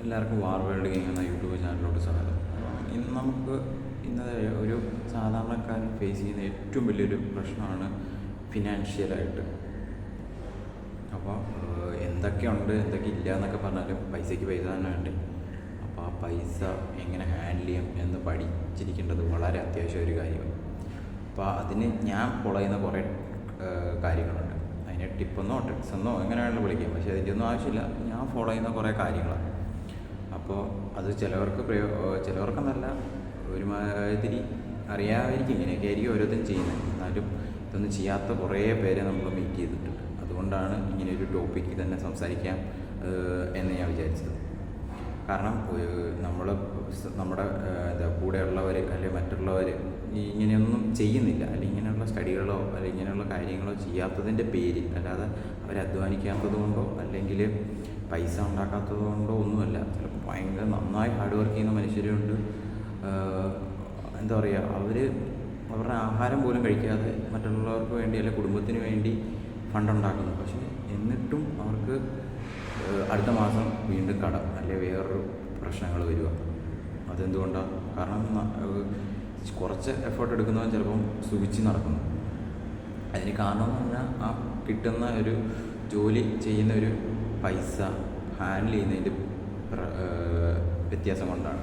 എല്ലാവർക്കും വാർ world game എന്ന YouTube ചാനലിലോട്ട് സ്വാഗതം. ഇന്ന് നമുക്ക് ഒരു സാധാരണക്കാരൻ ഫേസ് ചെയ്യുന്ന ഏറ്റവും വലിയൊരു പ്രശ്നമാണ് ഫിനാൻഷ്യലായിട്ട്. അപ്പോൾ എന്തൊക്കെയുണ്ട് എന്തൊക്കെ ഇല്ല എന്നൊക്കെ പറഞ്ഞാലും പൈസയ്ക്ക് പൈസ തന്നെ വേണ്ടേ. അപ്പോൾ ആ പൈസ എങ്ങനെ ഹാൻഡിൽ ചെയ്യും എന്ന് പഠിച്ചിരിക്കേണ്ടത് വളരെ അത്യാവശ്യം ഒരു കാര്യമാണ്. അപ്പോൾ അതിന് ഞാൻ ഫോളോ ചെയ്യുന്ന കുറേ കാര്യങ്ങളുണ്ട്. അതിനെ ടിപ്പെന്നോ ട്രിക്സെന്നോ എങ്ങനെയാണെങ്കിലും വിളിക്കാം, പക്ഷേ അതിൻ്റെ ഒന്നും ആവശ്യമില്ല. ഞാൻ ഫോളോ ചെയ്യുന്ന കുറേ കാര്യങ്ങളാണ്. അപ്പോൾ അത് ചിലവർക്കെന്നല്ല, ഒരുമാതിരി അറിയാമായിരിക്കും ഇങ്ങനെയൊക്കെ ആയിരിക്കും ഓരോരുത്തരും ചെയ്യുന്നത്. എന്നാലും ഇതൊന്നും ചെയ്യാത്ത കുറേ പേരെ നമ്മൾ മീറ്റ് ചെയ്തിട്ടുണ്ട്. അതുകൊണ്ടാണ് ഇങ്ങനെ ഒരു ടോപ്പിക്ക് തന്നെ സംസാരിക്കാം എന്ന് ഞാൻ വിചാരിച്ചത്. കാരണം നമ്മുടെ കൂടെയുള്ളവർ അല്ലെങ്കിൽ മറ്റുള്ളവർ ഇങ്ങനെയൊന്നും ചെയ്യുന്നില്ല, അല്ലെങ്കിൽ ഇങ്ങനെയുള്ള സ്റ്റഡികളോ അല്ലെങ്കിൽ ഇങ്ങനെയുള്ള കാര്യങ്ങളോ ചെയ്യാത്തതിൻ്റെ പേരിൽ, അല്ലാതെ അവരധ്വാനിക്കാത്തത് കൊണ്ടോ അല്ലെങ്കിൽ പൈസ ഉണ്ടാക്കാത്തത് കൊണ്ടോ ഒന്നുമല്ല. ചിലപ്പോൾ ഭയങ്കര നന്നായി ഹാർഡ് വർക്ക് ചെയ്യുന്ന മനുഷ്യരുണ്ട്. എന്താ പറയുക, അവരുടെ ആഹാരം പോലും കഴിക്കാതെ മറ്റുള്ളവർക്ക് വേണ്ടി അല്ലെങ്കിൽ കുടുംബത്തിന് വേണ്ടി ഫണ്ടുണ്ടാക്കുന്നു. പക്ഷേ എന്നിട്ടും അവർക്ക് അടുത്ത മാസം വീണ്ടും കടം അല്ലെങ്കിൽ വേറൊരു പ്രശ്നങ്ങൾ വരിക. അതെന്തുകൊണ്ടാണ്? കാരണം കുറച്ച് എഫേർട്ട് എടുക്കുന്നവൻ ചിലപ്പം സുഖിച്ച് നടക്കുന്നു. അതിന് കാരണം എന്ന് പറഞ്ഞാൽ ആ കിട്ടുന്ന ഒരു ജോലി ചെയ്യുന്ന ഒരു പൈസ ഹാൻഡിൽ ചെയ്യുന്നതിൻ്റെ വ്യത്യാസം കൊണ്ടാണ്.